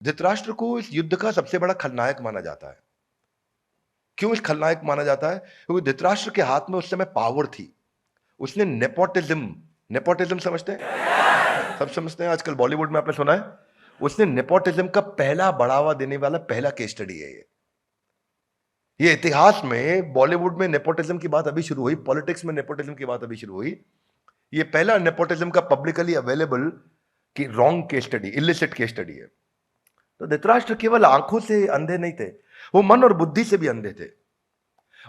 धृतराष्ट्र को इस युद्ध का सबसे बड़ा खलनायक माना जाता है। क्यों इस खलनायक माना जाता है? क्योंकि धृतराष्ट्र के हाथ में उस समय पावर थी। उसने नेपोटिज्म समझते हैं? सब समझते हैं, आजकल बॉलीवुड में आपने सुना है। उसने नेपोटिज्म का पहला बढ़ावा देने वाला पहला केस स्टडी है ये इतिहास में बॉलीवुड में नेपोटिज्म की बात अभी शुरू हुई, पॉलिटिक्स में नेपोटिज्म की बात अभी शुरू हुई। ये पहला नेपोटिज्म का पब्लिकली अवेलेबल कि wrong case study, illicit case study है। तो धृतराष्ट्र केवल आंखों से अंधे नहीं थे, वो मन और बुद्धि से भी अंधे थे।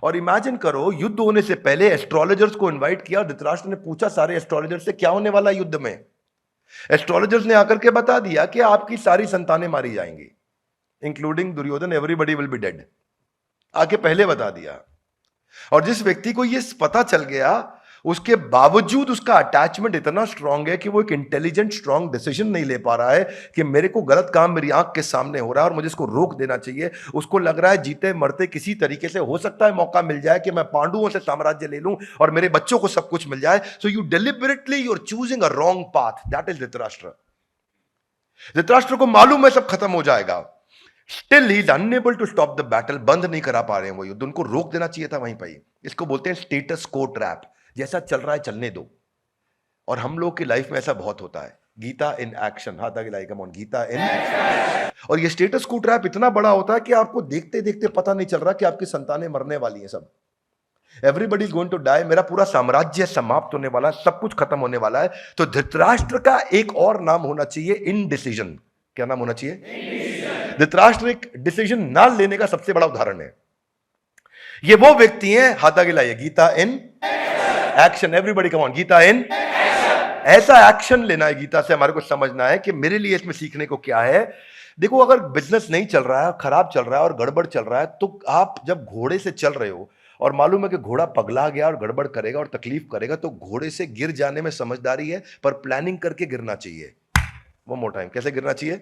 और इमेजिन करो, युद्ध होने से पहले एस्ट्रोलॉजर्स को इनवाइट किया। धृतराष्ट्र ने पूछा सारे एस्ट्रोलॉजर से क्या होने वाला युद्ध में। एस्ट्रोलॉजर्स ने आकर के बता दिया कि आपकी सारी संतानें मारी जाएंगी, including Duryodhan, everybody will be dead. आके पहले बता दिया। और जिस व्यक्ति को यह पता चल गया, उसके बावजूद उसका अटैचमेंट इतना स्ट्रांग है कि वो एक इंटेलिजेंट स्ट्रांग डिसीजन नहीं ले पा रहा है कि मेरे को गलत काम मेरी आंख के सामने हो रहा है और मुझे इसको रोक देना चाहिए। उसको लग रहा है जीते मरते किसी तरीके से हो सकता है मौका मिल जाए कि मैं पांडुओं से साम्राज्य ले लूं और मेरे बच्चों को सब कुछ मिल जाए। So you deliberately you are choosing a wrong path. That is Dhritarashtra. Dhritarashtra को मालूम है सब खत्म हो जाएगा, still he is unable to stop the battle. बंद नहीं करा पा रहे हैं वो युद्ध, उनको रोक देना चाहिए था वहीं पर ही। इसको बोलते हैं स्टेटस को ट्रैप। जैसा चल रहा है चलने दो। और हम लोग की लाइफ में ऐसा बहुत होता है। गीता इन एक्शन, हाथ आगे like come on, Gita in action. और ये स्टेटस को ट्रैप इतना बड़ा होता है कि आपको देखते देखते पता नहीं चल रहा कि आपकी संतानें मरने वाली हैं। सब everybody is going to die, मेरा पूरा साम्राज्य समाप्त होने वाला है, सब कुछ खत्म होने वाला है। तो धृतराष्ट्र का एक और नाम होना चाहिए, इनडिसीजन। क्या नाम होना चाहिए? धृतराष्ट्र एक डिसीजन ना लेने का सबसे बड़ा उदाहरण है। ये वो व्यक्ति हैं, हाथ आगे लाइए, Gita in action. Everybody come on, Gita in action. ऐसा एक्शन लेना है गीता से। हमारे को समझना है कि मेरे लिए इसमें सीखने को क्या है। देखो, अगर बिजनेस नहीं चल रहा है, खराब चल रहा है और गड़बड़ चल रहा है, तो आप जब घोड़े से चल रहे हो और मालूम है कि घोड़ा पगला गया और गड़बड़ करेगा और तकलीफ करेगा, तो घोड़े से गिर जाने में समझदारी है, पर प्लानिंग करके गिरना चाहिए। वन मोर टाइम, कैसे गिरना चाहिए?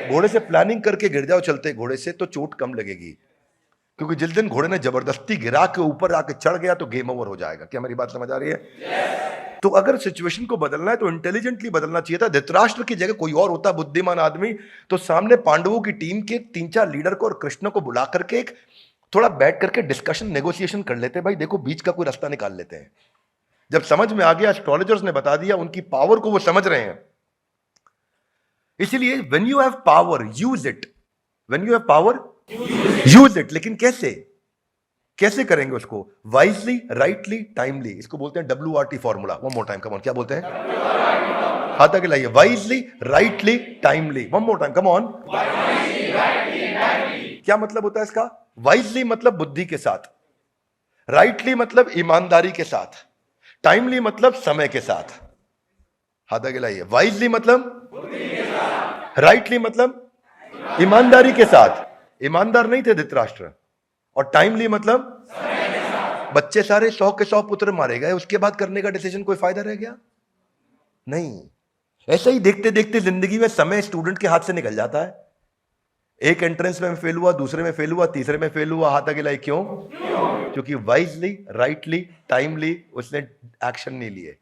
घोड़े से प्लानिंग करके गिर जाओ चलते घोड़े से, तो चोट कम लगेगी। क्योंकि जिस दिन घोड़े ने जबरदस्ती गिरा के ऊपर आके चढ़ गया तो गेम ओवर हो जाएगा। क्या मेरी बात समझ आ रही है? yes. तो अगर सिचुएशन को बदलना है तो इंटेलिजेंटली बदलना चाहिए था। धृतराष्ट्र की जगह कोई और होता बुद्धिमान आदमी, तो सामने पांडवों की टीम के 3-4 लीडर को और कृष्ण को बुला करके एक थोड़ा बैठ करके डिस्कशन, नेगोशिएशन कर लेते। भाई देखो, बीच का कोई रास्ता निकाल लेते हैं। जब समझ में आ गया, एस्ट्रोलॉजर्स ने बता दिया, उनकी पावर को वो समझ रहे हैं। इसीलिए when you have power use it. When you have power use it. लेकिन कैसे करेंगे उसको? Wisely, rightly, timely. इसको बोलते हैं WRT formula. One more time, come on, क्या बोलते हैं? हाथ आगे लाइए, wisely, rightly, timely. One more time, come on. क्या मतलब होता है इसका? वाइजली मतलब बुद्धि के साथ, राइटली मतलब ईमानदारी के साथ, टाइमली मतलब समय के साथ। हाथ आगे लाइए, वाइजली मतलब बुद्धि के साथ, राइटली मतलब ईमानदारी के साथ। ईमानदार नहीं थे धृतराष्ट्र। और टाइमली मतलब बच्चे सारे 100 के 100 पुत्र मारे गए, उसके बाद करने का डिसीजन कोई फायदा रह गया? नहीं। ऐसे ही देखते देखते जिंदगी में समय स्टूडेंट के हाथ से निकल जाता है। एक एंट्रेंस में फेल हुआ, दूसरे में फेल हुआ, तीसरे में फेल हुआ। हाथ आगे लाई, क्यों? क्योंकि वाइजली, राइटली, टाइमली उसने एक्शन नहीं लिए।